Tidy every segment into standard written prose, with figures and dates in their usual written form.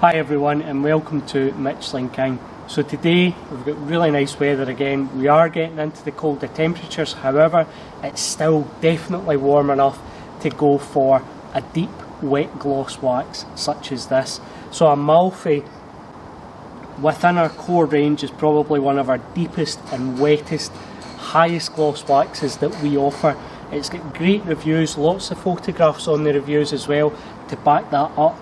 Hi everyone and welcome to Michelin King. So today we've got really nice weather again. We are getting into the colder temperatures, however it's still definitely warm enough to go for a deep wet gloss wax such as this. So Amalfie within our core range is probably one of our deepest and wettest, highest gloss waxes that we offer. It's got great reviews, lots of photographs on the reviews as well to back that up.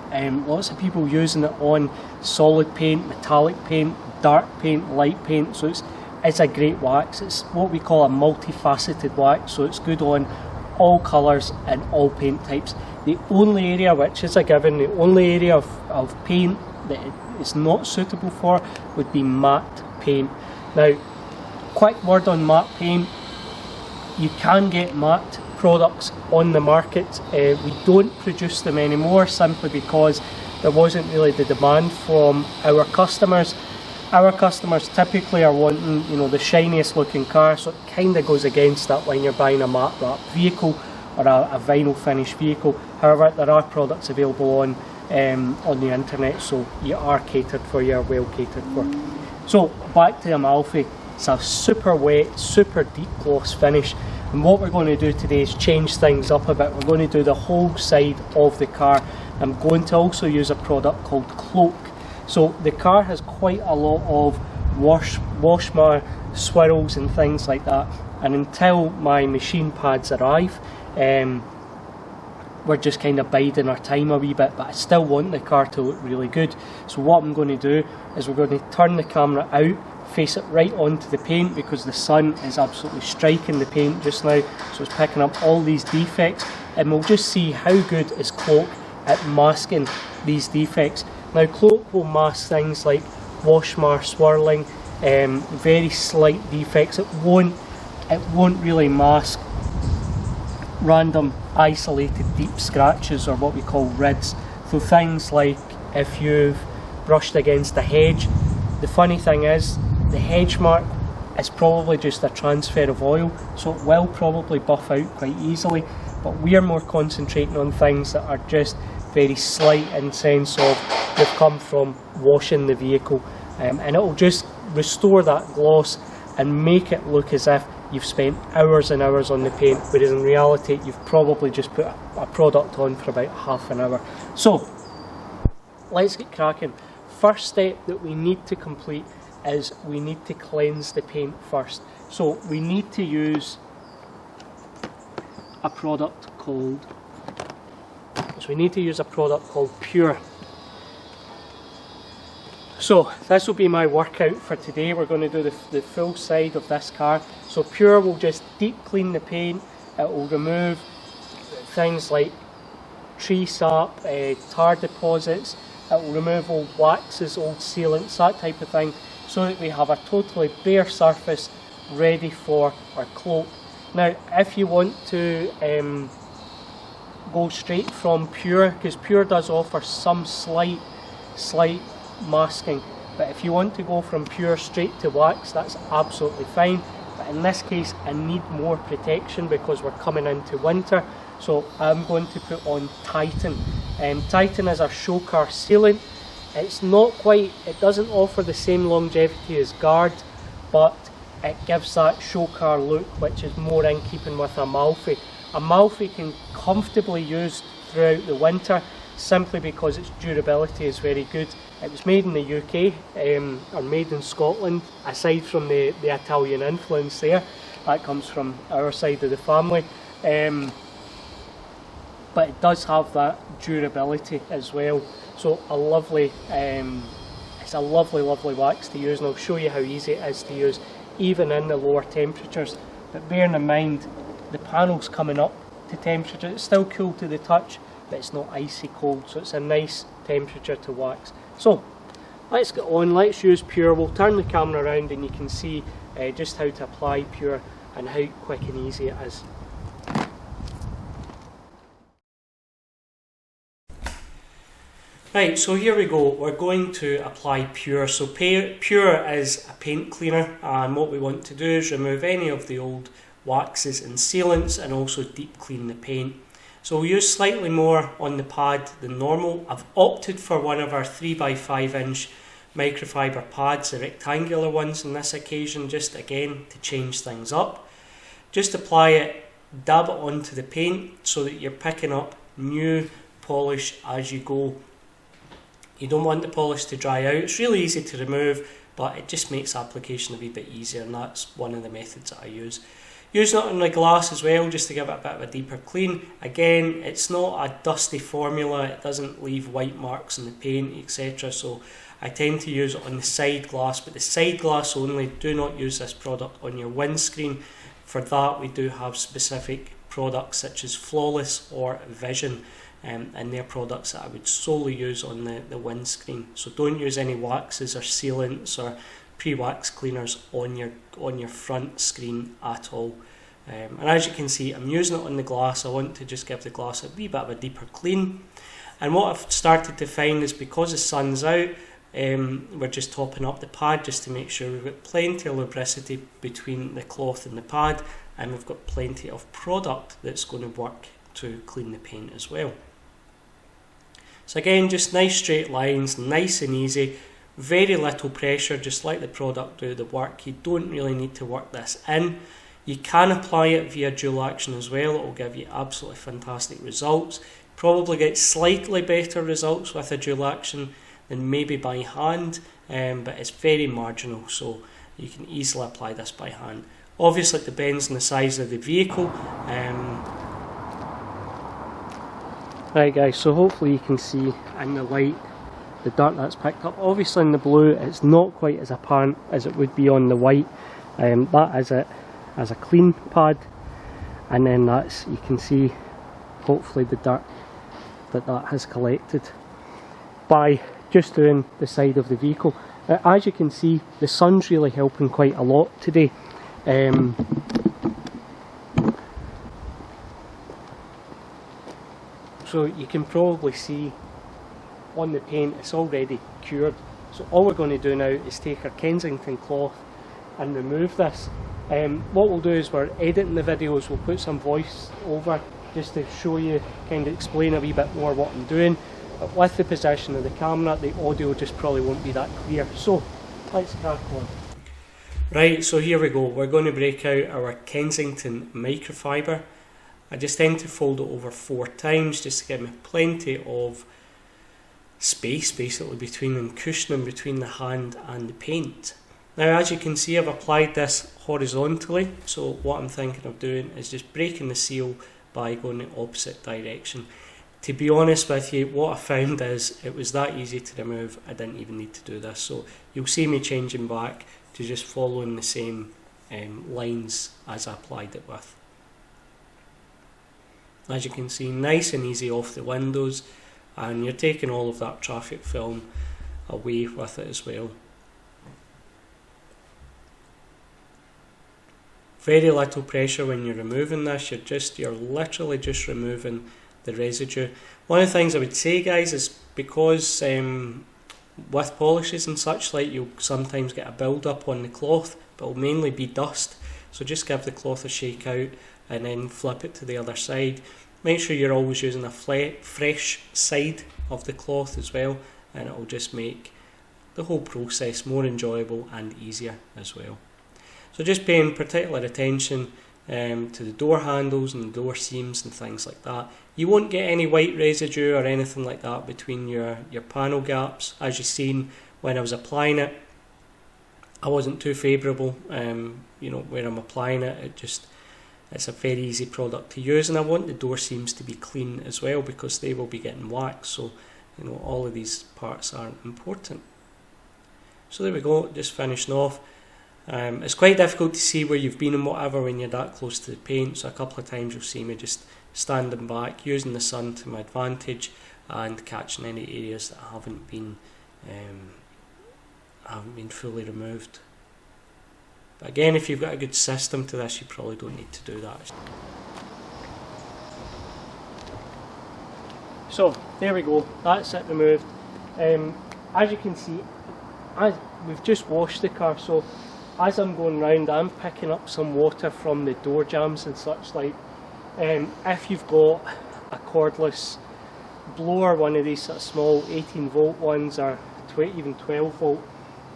Lots of people using it on solid paint, metallic paint, dark paint, light paint, so it's a great wax. It's what we call a multifaceted wax, so it's good on all colours and all paint types. The only area, which is a given, the only area of paint that it's not suitable for would be matte paint. Now, quick word on matte paint. You can get matte products on the market. We don't produce them anymore simply because there wasn't really the demand from our customers. Our customers typically are wanting, you know, the shiniest looking car, so it kind of goes against that when you're buying a matte wrap vehicle or a vinyl finish vehicle. However, there are products available on the internet, so you are catered for, you are well catered for. So back to Amalfie. It's a super wet, super deep gloss finish, and what we're going to do today is change things up a bit. We're going to do the whole side of the car. I'm going to also use a product called Cloak. So the car has quite a lot of wash mar, swirls and things like that, and until my machine pads arrive, we're just kind of biding our time a wee bit, but I still want the car to look really good. So what I'm going to do is we're going to turn the camera out, face it right onto the paint because the sun is absolutely striking the paint just now, so it's picking up all these defects, and we'll just see how good is Cloak at masking these defects. Now Cloak will mask things like wash mar, swirling, very slight defects. It won't really mask random isolated deep scratches or what we call rids. So things like if you've brushed against a hedge, the funny thing is the hedge mark is probably just a transfer of oil, so it will probably buff out quite easily, but we are more concentrating on things that are just very slight in sense of they've come from washing the vehicle, and it will just restore that gloss and make it look as if you've spent hours and hours on the paint, whereas in reality you've probably just put a product on for about half an hour. So let's get cracking. First step that we need to complete is we need to cleanse the paint first. So we need to use a product called Pure. So this will be my workout for today. We're going to do the full side of this car. So Pure will just deep clean the paint. It will remove things like tree sap, tar deposits. It will remove old waxes, old sealants, that type of thing, so that we have a totally bare surface ready for our Cloak. Now if you want to go straight from Pure, because Pure does offer some slight masking, but if you want to go from Pure straight to wax, that's absolutely fine. But in this case I need more protection because we're coming into winter, so I'm going to put on Titan. Titan is our show car sealant. It doesn't offer the same longevity as Guard, but it gives that show car look which is more in keeping with Amalfie. Amalfie can comfortably use throughout the winter simply because its durability is very good. It was made in the UK, or made in Scotland, aside from the Italian influence there. That comes from our side of the family. But it does have that durability as well. So it's a lovely wax to use, and I'll show you how easy it is to use even in the lower temperatures. But bearing in mind the panel's coming up to temperature, it's still cool to the touch, but it's not icy cold, so it's a nice temperature to wax. So let's get on, let's use Pure. We'll turn the camera around and you can see just how to apply Pure and how quick and easy it is. Right, so here we go. We're going to apply Pure. So Pure is a paint cleaner, and what we want to do is remove any of the old waxes and sealants and also deep clean the paint. So we'll use slightly more on the pad than normal. I've opted for one of our 3x5 inch microfiber pads, the rectangular ones on this occasion, just again to change things up. Just apply it, dab it onto the paint so that you're picking up new polish as you go. You don't want the polish to dry out. It's really easy to remove, but it just makes application a wee bit easier, and that's one of the methods that I use. Using it on the glass as well, just to give it a bit of a deeper clean. Again, it's not a dusty formula, it doesn't leave white marks in the paint, etc. So I tend to use it on the side glass, but the side glass only. Do not use this product on your windscreen. For that, we do have specific products such as Flawless or Vision, and they're products that I would solely use on the windscreen. So don't use any waxes or sealants or pre-wax cleaners on your front screen at all. And as you can see, I'm using it on the glass. I want to just give the glass a wee bit of a deeper clean. And what I've started to find is, because the sun's out, we're just topping up the pad just to make sure we've got plenty of lubricity between the cloth and the pad, and we've got plenty of product that's going to work to clean the paint as well. So again, just nice straight lines, nice and easy, very little pressure, just let the product do the work. You don't really need to work this in. You can apply it via dual action as well. It will give you absolutely fantastic results. Probably get slightly better results with a dual action than maybe by hand, but it's very marginal, so you can easily apply this by hand. Obviously it depends on the size of the vehicle. Right guys, so hopefully you can see in the light the dirt that's picked up. Obviously in the blue it's not quite as apparent as it would be on the white. That is it as a clean pad, and then that's, you can see hopefully the dirt that has collected by just doing the side of the vehicle. As you can see, the sun's really helping quite a lot today. So you can probably see on the paint it's already cured. So all we're going to do now is take our Kensington cloth and remove this. What we'll do is, we're editing the videos, we'll put some voice over just to show you, kind of explain a wee bit more what I'm doing. But with the position of the camera, the audio just probably won't be that clear. So let's crack on. Right, so here we go. We're going to break out our Kensington microfiber. I just tend to fold it over 4 times just to give me plenty of space basically between and cushioning between the hand and the paint. Now as you can see, I've applied this horizontally, so what I'm thinking of doing is just breaking the seal by going the opposite direction. To be honest with you, what I found is it was that easy to remove, I didn't even need to do this. So you'll see me changing back to just following the same lines as I applied it with. As you can see, nice and easy off the windows, and you're taking all of that traffic film away with it as well. Very little pressure when you're removing this, you're literally just removing the residue. One of the things I would say, guys, is because with polishes and such like, you'll sometimes get a build up on the cloth, but it'll mainly be dust. So just give the cloth a shake out and then flip it to the other side. Make sure you're always using a fresh side of the cloth as well, and it will just make the whole process more enjoyable and easier as well. So just paying particular attention to the door handles and the door seams and things like that. You won't get any white residue or anything like that between your panel gaps. As you've seen when I was applying it, I wasn't too favourable, where I'm applying it. It's a very easy product to use, and I want the door seams to be clean as well because they will be getting waxed. So all of these parts are important. So there we go, just finishing off. It's quite difficult to see where you've been and whatever when you're that close to the paint, so a couple of times you'll see me just standing back, using the sun to my advantage and catching any areas that haven't been fully removed. But again, if you've got a good system to this, you probably don't need to do that. So there we go, that's it removed. As you can see, we've just washed the car, so as I'm going round, I'm picking up some water from the door jambs and such like. If you've got a cordless blower, one of these sort of small 18 volt ones, or even 12 volt,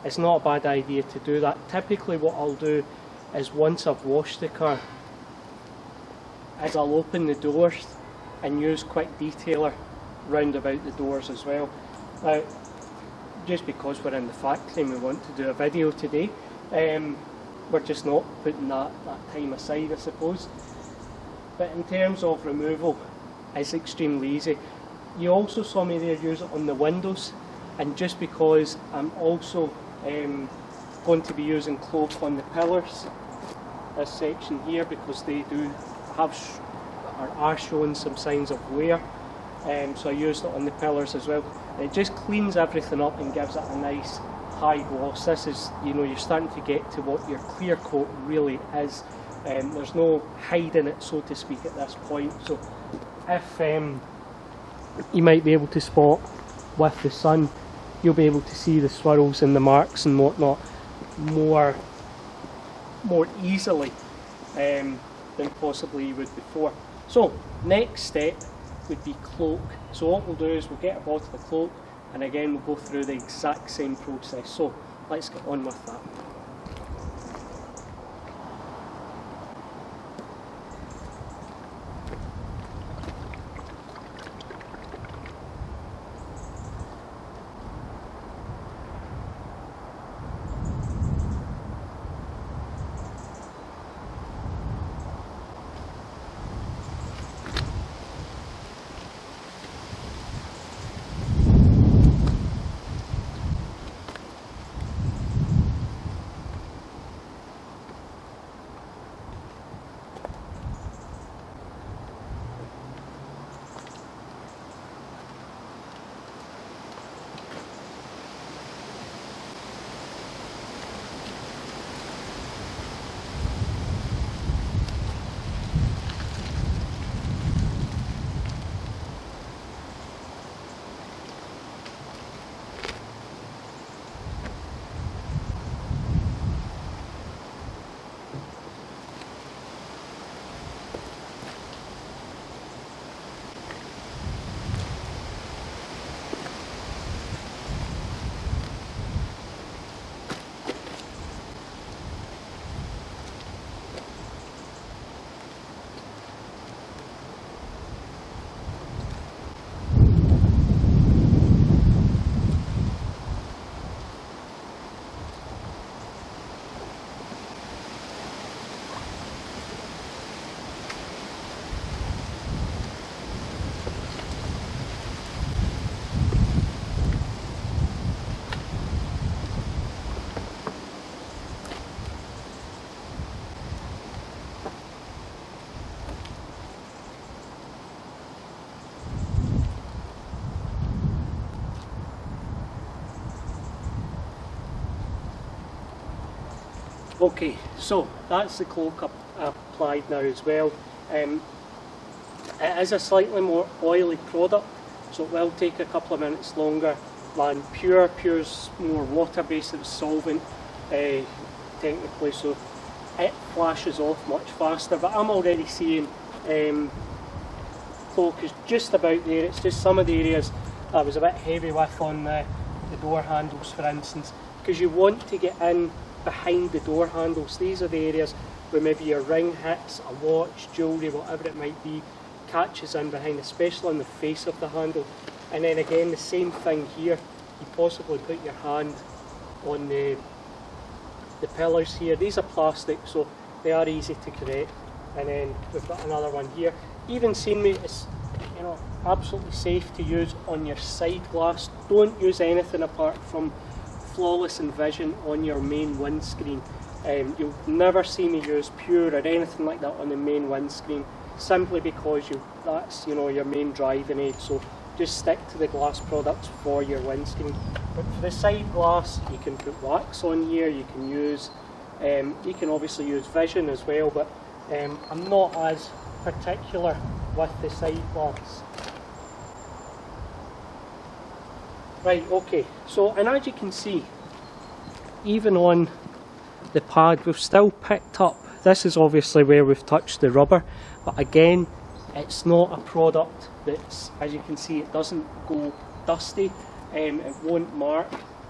it's not a bad idea to do that. Typically what I'll do is, once I've washed the car, is I'll open the doors and use quick detailer round about the doors as well. Now, just because we're in the factory and we want to do a video today, we're just not putting that time aside, I suppose. But in terms of removal, it's extremely easy. You also saw me there use it on the windows, and just because I'm also going to be using Cloak on the pillars, this section here, because they do have or are showing some signs of wear, so I used it on the pillars as well. And it just cleans everything up and gives it a nice high gloss. This is, you know, you're starting to get to what your clear coat really is. There's no hiding it, so to speak, at this point. So if you might be able to spot with the sun, you'll be able to see the swirls and the marks and whatnot more easily than possibly you would before. So next step would be Cloak. So what we'll do is we'll get a bottle of Cloak, and again we'll go through the exact same process. So let's get on with that. Okay, so that's the Cloak applied now as well. It is a slightly more oily product, so it will take a couple of minutes longer than Pure. Pure's more water-based, it's solvent technically, so it flashes off much faster. But I'm already seeing Cloak is just about there. It's just some of the areas I was a bit heavy with on the door handles, for instance, because you want to get in behind the door handles. These are the areas where maybe your ring hits, a watch, jewellery, whatever it might be, catches in behind, especially on the face of the handle. And then again, the same thing here. You possibly put your hand on the pillars here. These are plastic, so they are easy to correct. And then we've got another one here. Even scenery is, you know, absolutely safe to use on your side glass. Don't use anything apart from Flawless and Vision on your main windscreen. You'll never see me use Pure or anything like that on the main windscreen, simply because that's, you know, your main driving aid. So just stick to the glass products for your windscreen. But for the side glass, you can put wax on here. You can use, you can obviously use Vision as well. But I'm not as particular with the side glass. Right, okay, so, and as you can see, even on the pad we've still picked up, this is obviously where we've touched the rubber, but again, It's not a product that's, as you can see, it doesn't go dusty. It won't mark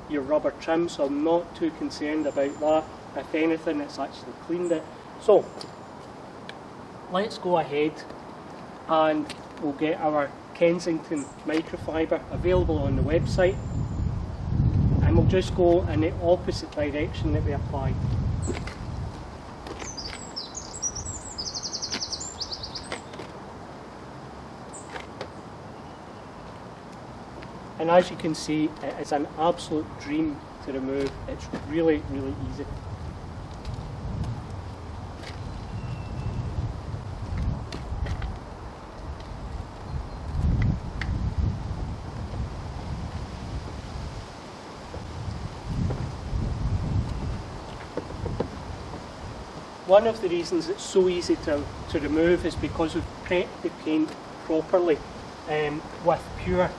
your rubber trim, so I'm not too concerned about that. If anything, it's actually cleaned it. So let's go ahead and we'll get our Kensington microfiber available on the website, and we'll just go in the opposite direction that we applied. And as you can see, it is an absolute dream to remove. It's really, really easy. One of the reasons it's so easy to remove is because we've prepped the paint properly with pure.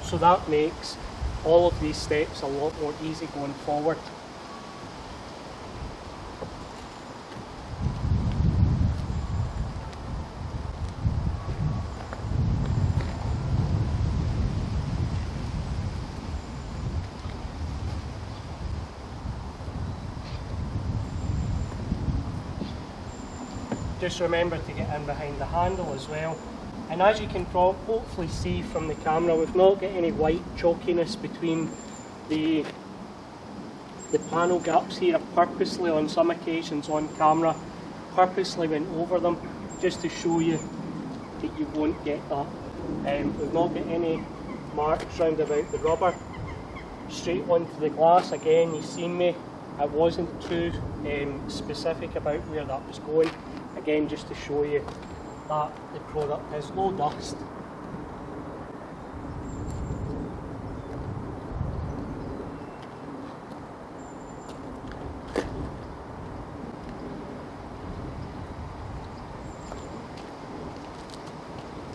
So that makes all of these steps a lot more easy going forward. Just remember to get in behind the handle as well. And as you can hopefully see from the camera, we've not got any white chalkiness between the panel gaps here. I purposely, on some occasions on camera, purposely went over them just to show you that you won't get that. We've not got any marks round about the rubber. Straight onto the glass again, you've seen me, I wasn't too specific about where that was going. Again, just to show you that the product is low dust.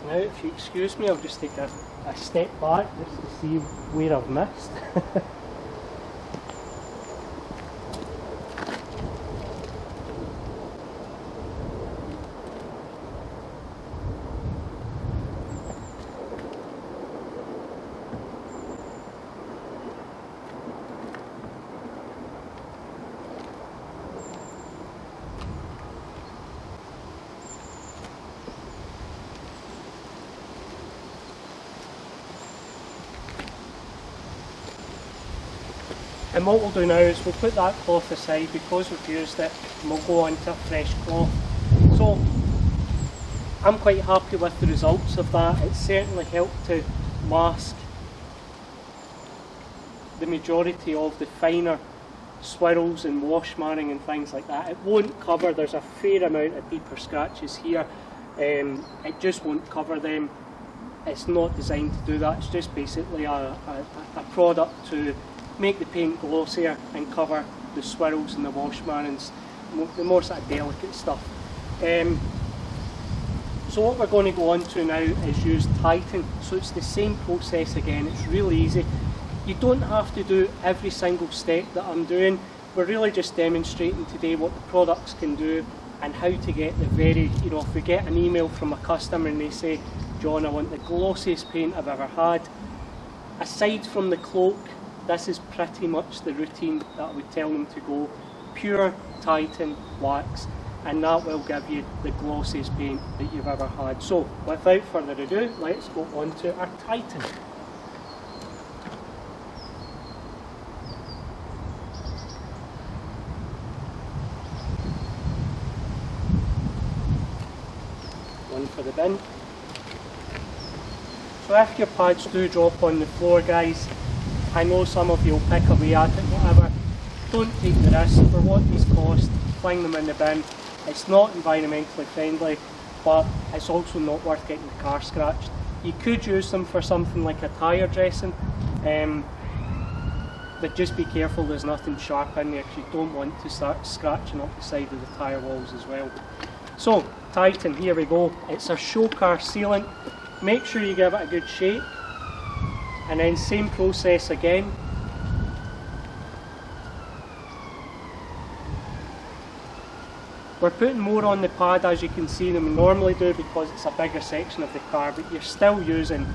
Now, if you excuse me, I'll just take a step back just to see where I've missed. And what we'll do now is we'll put that cloth aside because we've used it, and we'll go on to a fresh cloth. So I'm quite happy with the results of that. It certainly helped to mask the majority of the finer swirls and wash marring and things like that. It won't cover, there's a fair amount of deeper scratches here. It just won't cover them. It's not designed to do that. It's just basically a product to make the paint glossier and cover the swirls and the wash marrings, the more sort of delicate stuff. So what we're going to go on to now is use Titan. So it's the same process again, it's really easy. You don't have to do every single step that I'm doing. We're really just demonstrating today what the products can do and how to get the very, you know, if we get an email from a customer and they say, John, I want the glossiest paint I've ever had. Aside from the Cloak, this is pretty much the routine that I would tell them to go. Pure Titan wax, and that will give you the glossiest paint that you've ever had. So without further ado, let's go on to our Titan. One for the bin. So if your pads do drop on the floor, guys, I know some of you will pick away at it, whatever. Don't take the risk. For what these cost, fling them in the bin. It's not environmentally friendly, but it's also not worth getting the car scratched. You could use them for something like a tyre dressing, but just be careful there's nothing sharp in there because you don't want to start scratching up the side of the tyre walls as well. So, Titan, here we go. It's a show car sealant. Make sure you give it a good shake. And then same process again. We're putting more on the pad, as you can see, than we normally do because it's a bigger section of the car, but you're still using,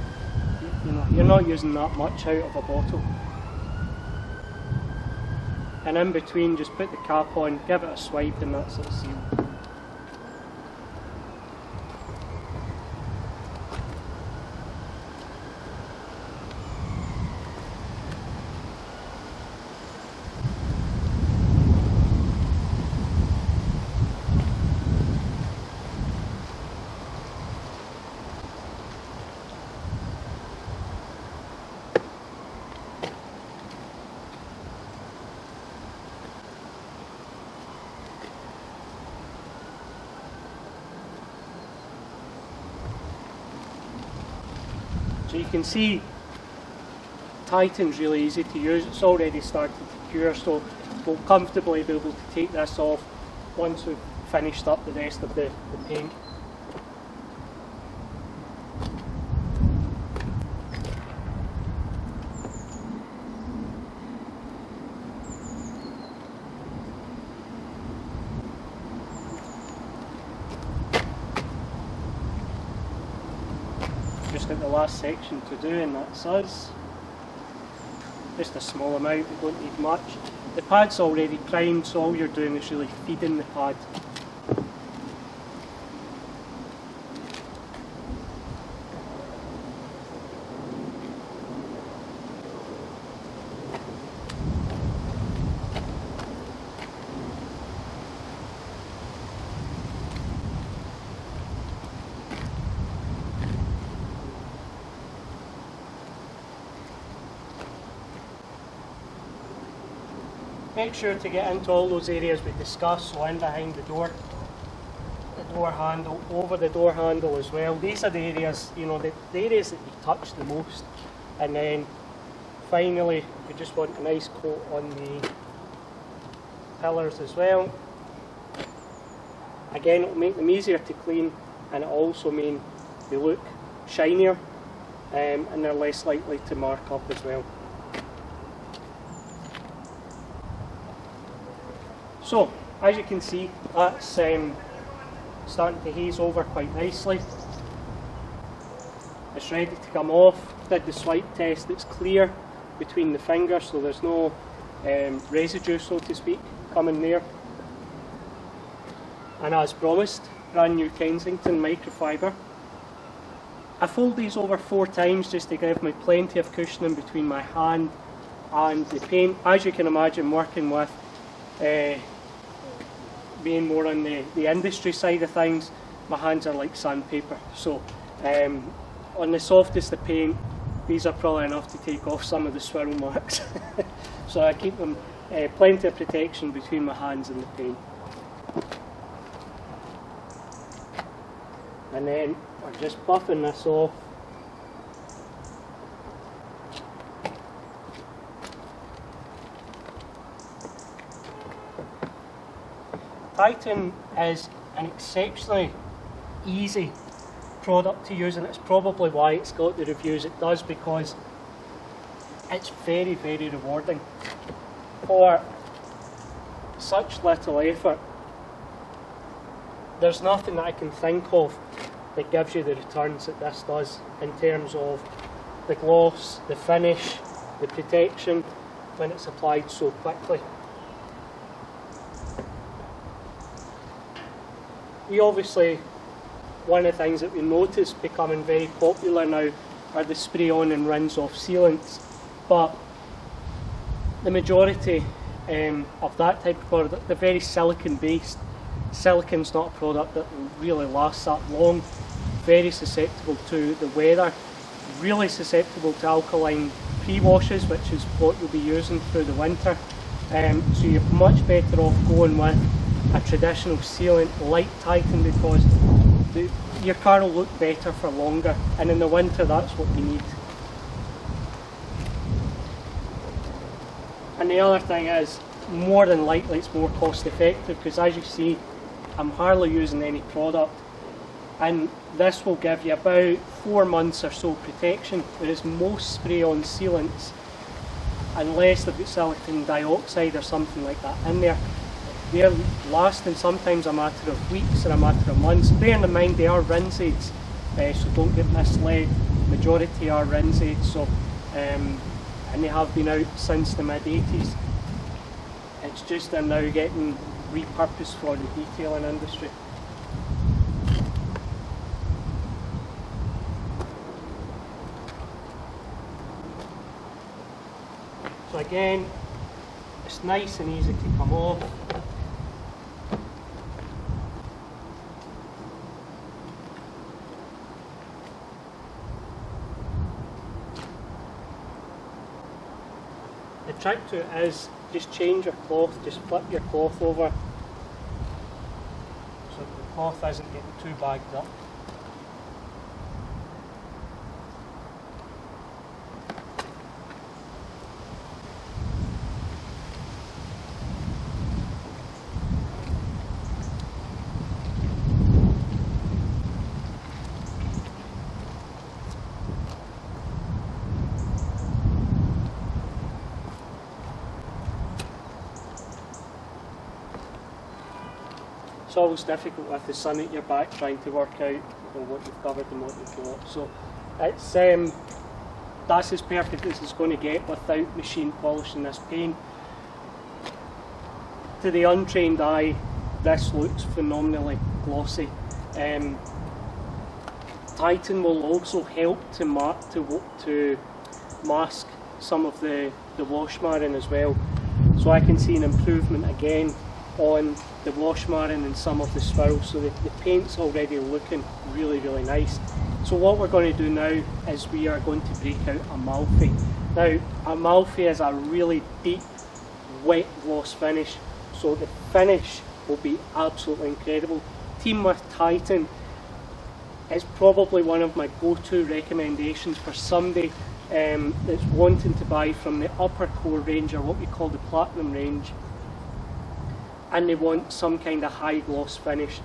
you know, you're not using that much out of a bottle. And in between, just put the cap on, give it a swipe, and that's it sealed. So you can see Titan's really easy to use, it's already started to cure, so we'll comfortably be able to take this off once we've finished up the rest of the paint. Just got the last section to do, and that's us. Just a small amount, we don't need much. The pad's already primed, so all you're doing is really feeding the pad. Make sure to get into all those areas we discussed, so in behind the door handle, over the door handle as well. These are the areas, you know, the areas that you touch the most. And then finally, we just want a nice coat on the pillars as well. Again, it'll make them easier to clean, and it'll also mean they look shinier, and they're less likely to mark up as well. So, as you can see, that's starting to haze over quite nicely. It's ready to come off. Did the swipe test, it's clear between the fingers, so there's no residue, so to speak, coming there. And as promised, brand new Kensington microfiber. I fold these over 4 times just to give me plenty of cushioning between my hand and the paint. As you can imagine, working with being more on the industry side of things, my hands are like sandpaper. So on the softest of paint, these are probably enough to take off some of the swirl marks. So I keep them plenty of protection between my hands and the paint. And then we're just buffing this off. Titan is an exceptionally easy product to use, and it's probably why it's got the reviews it does, because it's very, very rewarding. For such little effort, there's nothing that I can think of that gives you the returns that this does in terms of the gloss, the finish, the protection when it's applied so quickly. We obviously, one of the things that we notice becoming very popular now are the spray on and rinse off sealants, but the majority of that type of product, they're very silicon based. Silicon's not a product that really lasts that long, very susceptible to the weather, really susceptible to alkaline pre-washes, which is what you'll be using through the winter. So you're much better off going with a traditional sealant like Titan, because your car will look better for longer, and in the winter that's what you need. And the other thing is, more than likely it's more cost effective, because as you see, I'm hardly using any product, and this will give you about 4 months or so protection, whereas most spray-on sealants, unless they've got silicon dioxide or something like that in there, they're lasting sometimes a matter of weeks or a matter of months. Bearing in mind they are rinse aids, so don't get misled, majority are rinse aids, so, and they have been out since the mid-80s. It's just they're now getting repurposed for the detailing industry. So again, it's nice and easy to come off. The trick to it is just change your cloth, just flip your cloth over so the cloth isn't getting too bagged up. It's always difficult with the sun at your back trying to work out what you've covered and what you've got. So it's that's as perfect as it's going to get without machine polishing this paint. To the untrained eye, this looks phenomenally glossy. Titan will also help to mask some of the wash marring as well. So I can see an improvement again on the wash marring and some of the swirls, so the paint's already looking really, really nice. So what we're going to do now is we are going to break out Amalfi. Now Amalfi is a really deep, wet gloss finish, so the finish will be absolutely incredible. Team with Titan is probably one of my go-to recommendations for somebody that's wanting to buy from the upper core range, or what we call the platinum range, and they want some kind of high gloss finish.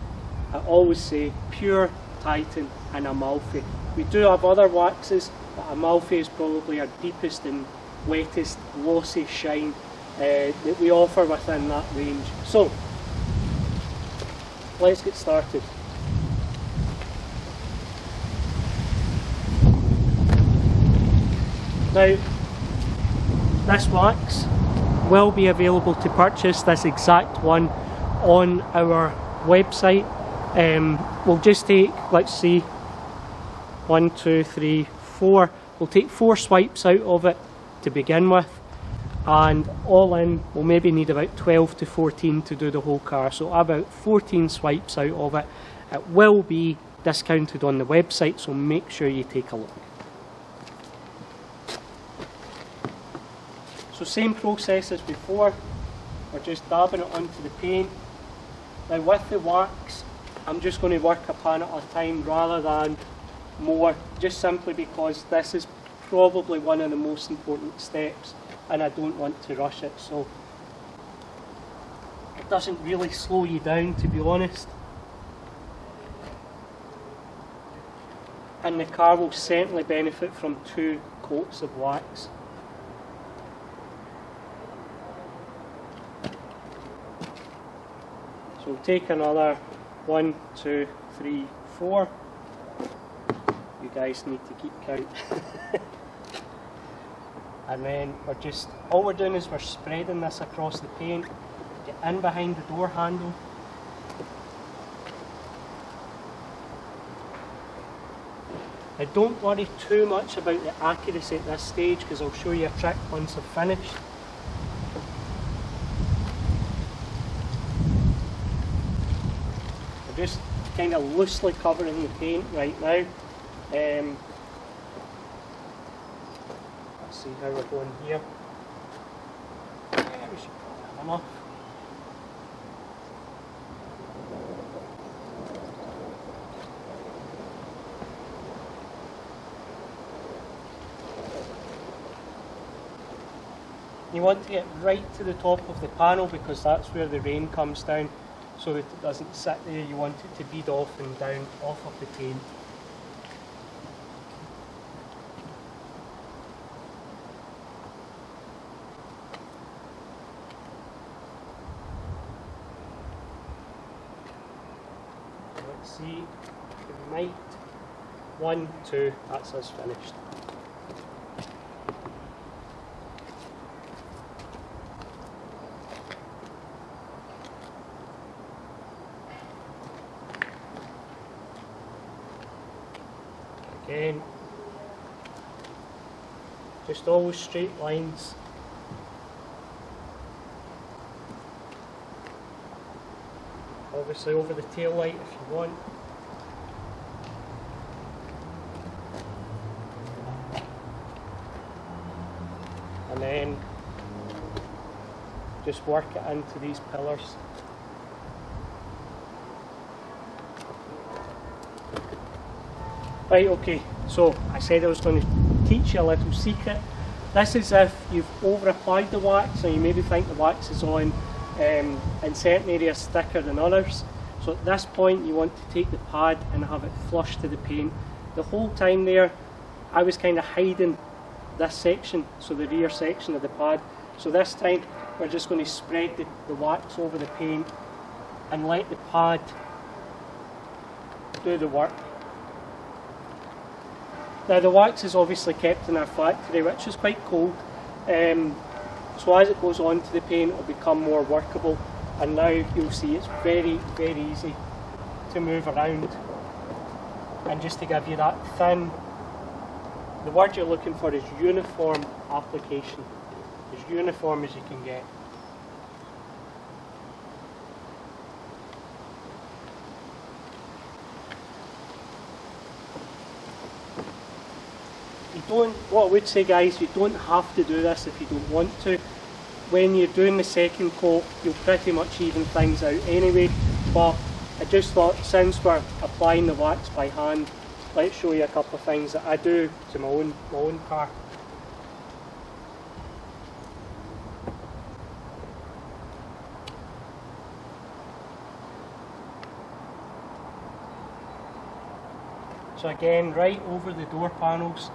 I always say pure Titan and Amalfi. We do have other waxes, but Amalfi is probably our deepest and wettest glossy shine that we offer within that range. So let's get started. Now this wax will be available to purchase, this exact one, on our website. We'll just take, let's see, 1, 2, 3, 4. We'll take 4 swipes out of it to begin with, and all in we'll maybe need about 12 to 14 to do the whole car, so about 14 swipes out of it. It will be discounted on the website, so make sure you take a look. So same process as before, we're just dabbing it onto the paint. Now with the wax, I'm just going to work a pan at a time rather than more, just simply because this is probably one of the most important steps and I don't want to rush it, so it doesn't really slow you down, to be honest. And the car will certainly benefit from 2 coats of wax. So we'll take another 1, 2, 3, 4. You guys need to keep count. And then all we're doing is we're spreading this across the paint, get in behind the door handle. Now don't worry too much about the accuracy at this stage, because I'll show you a trick once I've finished. Just kind of loosely covering the paint right now. Let's see how we're going here. Yeah, we should probably have enough. You want to get right to the top of the panel, because that's where the rain comes down, so that it doesn't sit there. You want it to bead off and down off of the paint. see, you might, 1, 2, that's us finished. Again, just always straight lines. Obviously over the tail light if you want. And then just work it into these pillars. Right, okay, so I said I was going to teach you a little secret. This is if you've over applied the wax and you maybe think the wax is on in certain areas thicker than others. So at this point you want to take the pad and have it flush to the paint. The whole time there I was kind of hiding this section, so the rear section of the pad. So this time we're just going to spread the wax over the paint and let the pad do the work. Now the wax is obviously kept in our factory, which is quite cold, so as it goes on to the paint it will become more workable, and now you'll see it's very, very easy to move around. And just to give you that thin, the word you're looking for is uniform application, as uniform as you can get. What I would say, guys, you don't have to do this if you don't want to. When you're doing the second coat you'll pretty much even things out anyway, but I just thought since we're applying the wax by hand, let's show you a couple of things that I do to my own car. So again, right over the door panels.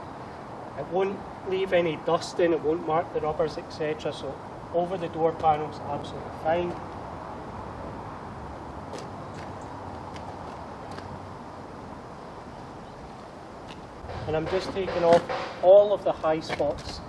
It won't leave any dust in, it won't mark the rubbers, etc. So over the door panels, absolutely fine. And I'm just taking off all of the high spots.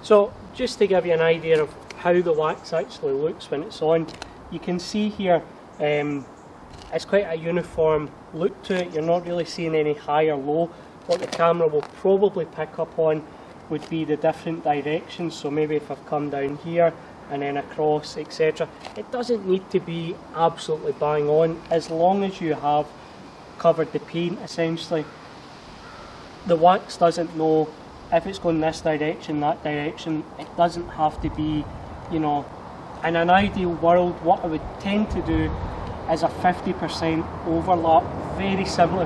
So just to give you an idea of how the wax actually looks when it's on, you can see here it's quite a uniform look to it. You're not really seeing any high or low. What the camera will probably pick up on would be the different directions. So maybe if I've come down here and then across, etc. It doesn't need to be absolutely bang on, as long as you have covered the paint essentially. The wax doesn't know if it's going this direction, that direction. It doesn't have to be, you know, in an ideal world what I would tend to do is a 50% overlap, very similar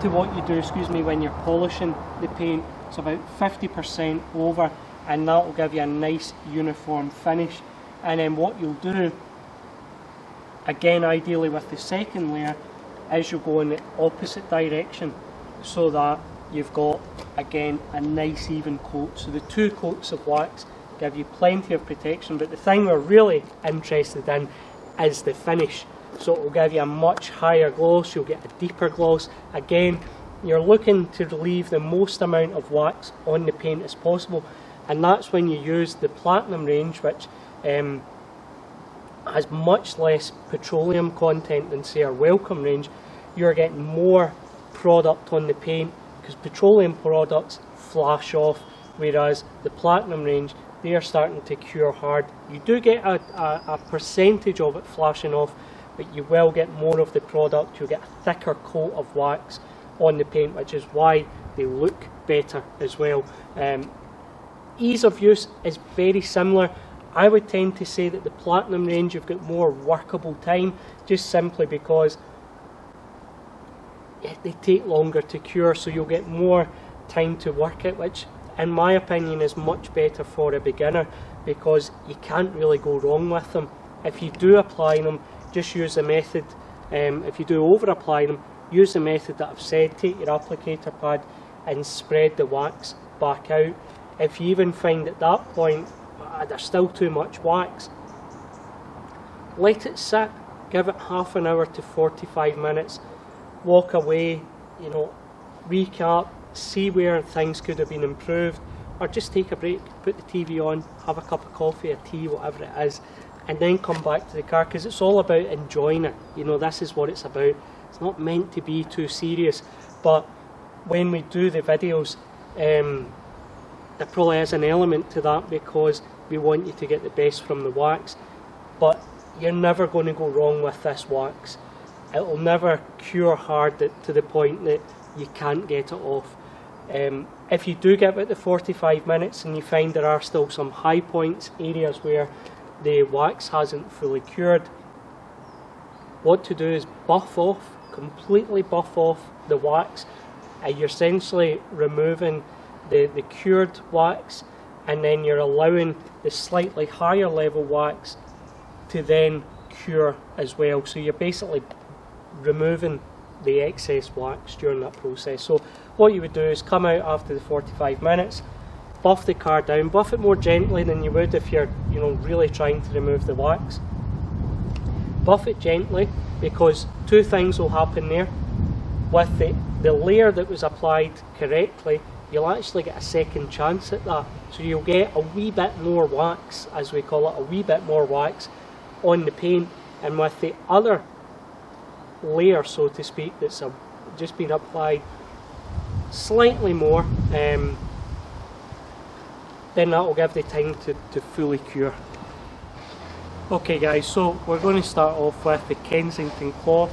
to what you do, excuse me, when you're polishing the paint. It's about 50% over, and that will give you a nice uniform finish. And then what you'll do, again ideally with the second layer, is you'll go in the opposite direction so that you've got, again, a nice even coat. So the two coats of wax give you plenty of protection, but the thing we're really interested in is the finish. So it will give you a much higher gloss, you'll get a deeper gloss. Again, you're looking to relieve the most amount of wax on the paint as possible, and that's when you use the platinum range, which has much less petroleum content than say our welcome range. You're getting more product on the paint, because petroleum products flash off, whereas the platinum range, they are starting to cure hard. You do get a percentage of it flashing off, but you will get more of the product. You'll get a thicker coat of wax on the paint, which is why they look better as well. Ease of use is very similar. I would tend to say that the platinum range, you've got more workable time, just simply because they take longer to cure, so you'll get more time to work it, which in my opinion is much better for a beginner, because you can't really go wrong with them. If you do apply them, just use the method, if you do over apply them, use the method that I've said. Take your applicator pad and spread the wax back out. If you even find at that point there's still too much wax, let it sit, give it half an hour to 45 minutes, walk away, you know, recap, see where things could have been improved, or just take a break, put the TV on, have a cup of coffee, a tea, whatever it is, and then come back to the car, because it's all about enjoying it. You know, this is what it's about. It's not meant to be too serious, but when we do the videos, there probably is an element to that, because we want you to get the best from the wax, but you're never going to go wrong with this wax. It will never cure hard to the point that you can't get it off. If you do get about the 45 minutes and you find there are still some high points, areas where the wax hasn't fully cured, what to do is completely buff off the wax. You're essentially removing the cured wax, and then you're allowing the slightly higher level wax to then cure as well. So you're basically removing the excess wax during that process. So what you would do is come out after the 45 minutes, buff the car down, buff it more gently than you would if you're, you know, really trying to remove the wax. Buff it gently, because two things will happen there. With the layer that was applied correctly, you'll actually get a second chance at that. So you'll get a wee bit more wax, as we call it, a wee bit more wax on the paint. And with the other layer, so to speak, that's just been applied slightly more, then that will give the time to fully cure. Okay guys, so we're going to start off with the Kensington cloth.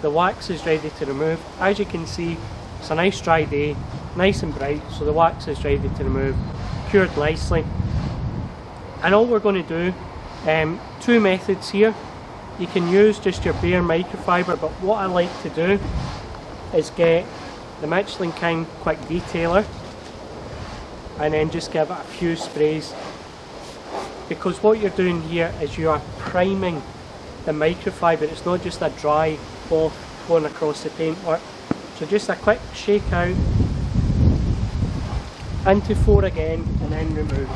The wax is ready to remove. As you can see, it's a nice dry day, nice and bright, so the wax is ready to remove, cured nicely. And all we're going to do, two methods here. You can use just your bare microfiber, but what I like to do is get the Michelin King quick detailer and then just give it a few sprays, because what you're doing here is you are priming the microfiber. It's not just a dry cloth going across the paintwork. So just a quick shake out, into 4 again, and then remove.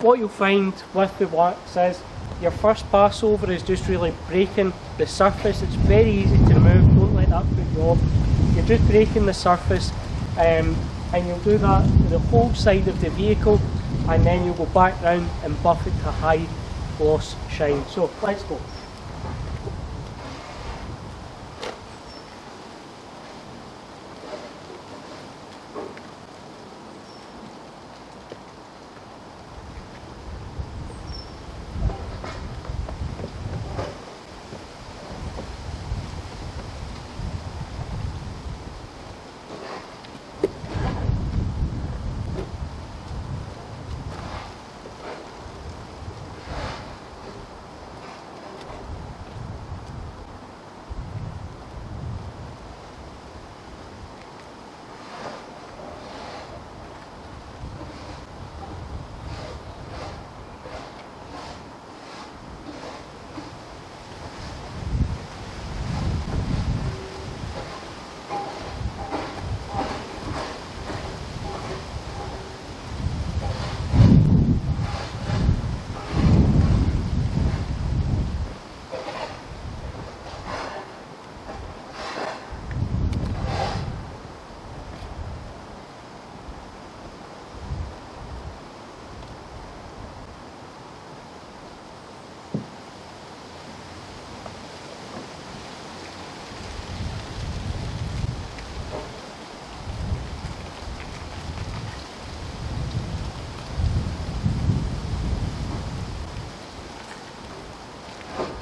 What you'll find with the wax is your first pass over is just really breaking the surface. It's very easy to remove, don't let that put you off. You're just breaking the surface, and you'll do that to the whole side of the vehicle, and then you'll go back round and buff it to high gloss shine. So let's go.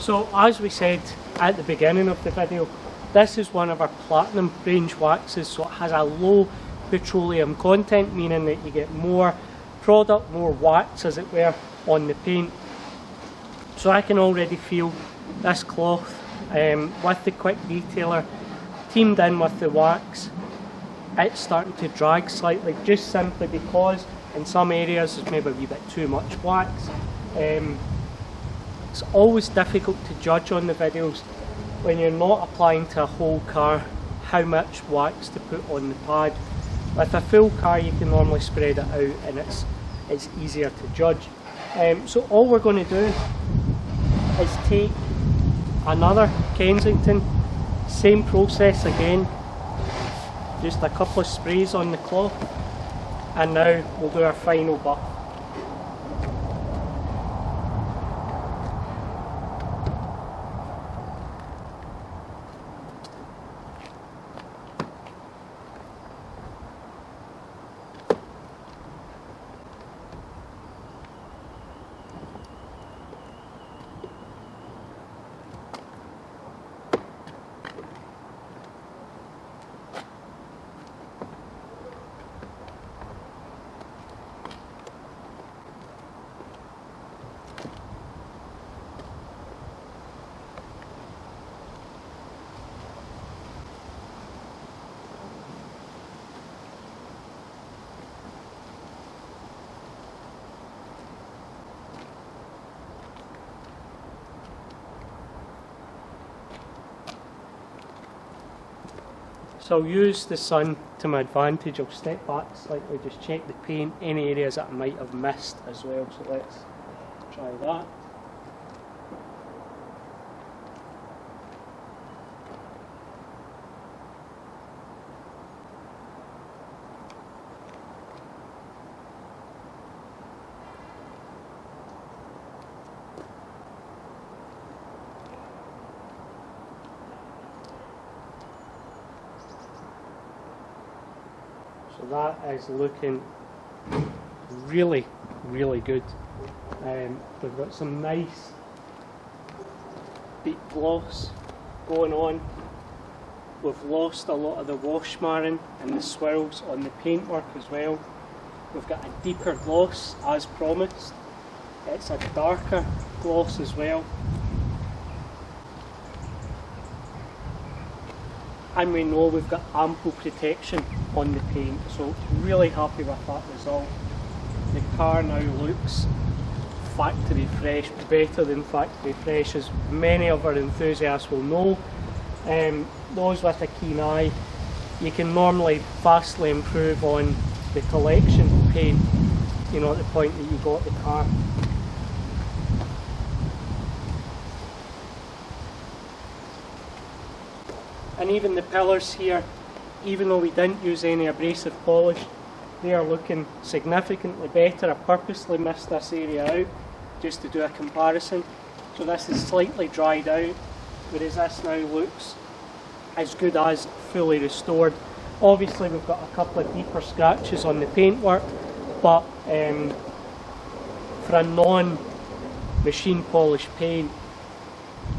So as we said at the beginning of the video, This is one of our platinum range waxes, so it has a low petroleum content, meaning that you get more product, more wax as it were, on the paint. So I can already feel this cloth with the quick detailer teamed in with the wax, it's starting to drag slightly, just simply because in some areas there's maybe a wee bit too much wax. It's always difficult to judge on the videos when you're not applying to a whole car how much wax to put on the pad. With a full car you can normally spread it out and it's easier to judge. So all we're going to do is take another Kensington, same process again, just a couple of sprays on the cloth, and now we'll do our final buff. So I'll use the sun to my advantage. I'll step back slightly, just check the paint, any areas that I might have missed as well. So let's try that. So that is looking really, really good. We've got some nice deep gloss going on. We've lost a lot of the wash marring and the swirls on the paintwork as well. We've got a deeper gloss as promised. It's a darker gloss as well. And we know we've got ample protection on the paint, so really happy with that result. The car now looks factory fresh, better than factory fresh, as many of our enthusiasts will know. Those with a keen eye, you can normally vastly improve on the collection paint, you know, at the point that you got the car. And even the pillars here, even though we didn't use any abrasive polish, they are looking significantly better. I purposely missed this area out just to do a comparison. So this is slightly dried out, whereas this now looks as good as fully restored. Obviously we've got a couple of deeper scratches on the paintwork, but for a non-machine polished paint,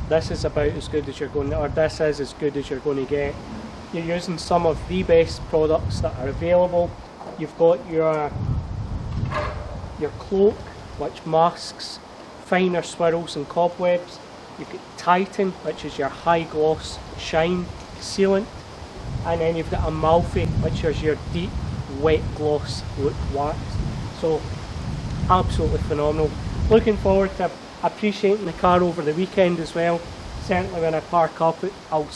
this is about as good as you're going to, or this is as good as you're going to get. You're using some of the best products that are available. You've got your Cloak, which masks finer swirls and cobwebs. You've got Titan, which is your high gloss shine sealant, and then you've got Amalfie, which is your deep wet gloss look wax. So absolutely phenomenal. Looking forward to appreciating the car over the weekend as well. Certainly when I park up, I'll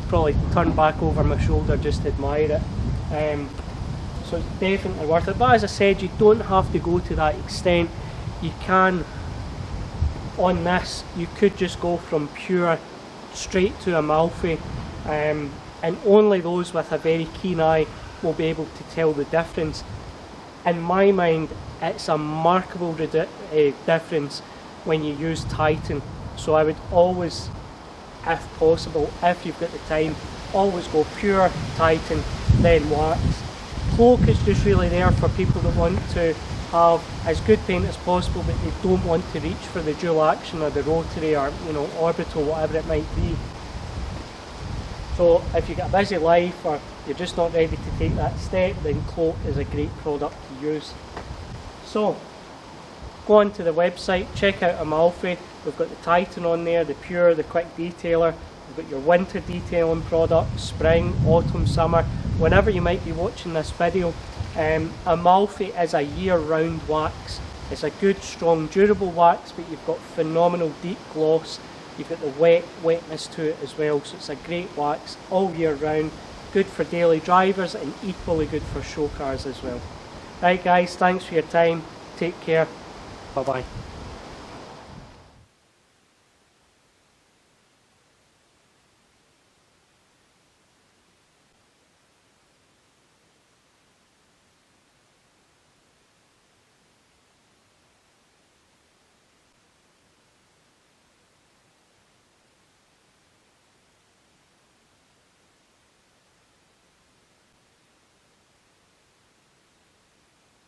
probably turn back over my shoulder just to admire it. So it's definitely worth it. But as I said, you don't have to go to that extent. You can, on this, you could just go from pure straight to Amalfi, and only those with a very keen eye will be able to tell the difference. In my mind, it's a markable difference when you use Titan. So I would always, if possible, if you've got the time, always go pure Titan, then wax. Cloak is just really there for people that want to have as good paint as possible, but they don't want to reach for the dual action or the rotary or, you know, orbital, whatever it might be. So if you've got a busy life or you're just not ready to take that step, then Cloak is a great product to use. So go onto the website, check out Amalfie. We've got the Titan on there, the Pure, the Quick Detailer. We've got your winter detailing products, spring, autumn, summer, whenever you might be watching this video. Amalfie is a year-round wax. It's a good, strong, durable wax, but you've got phenomenal deep gloss. You've got the wetness to it as well, so it's a great wax all year round. Good for daily drivers and equally good for show cars as well. Right guys, thanks for your time. Take care. Bye bye.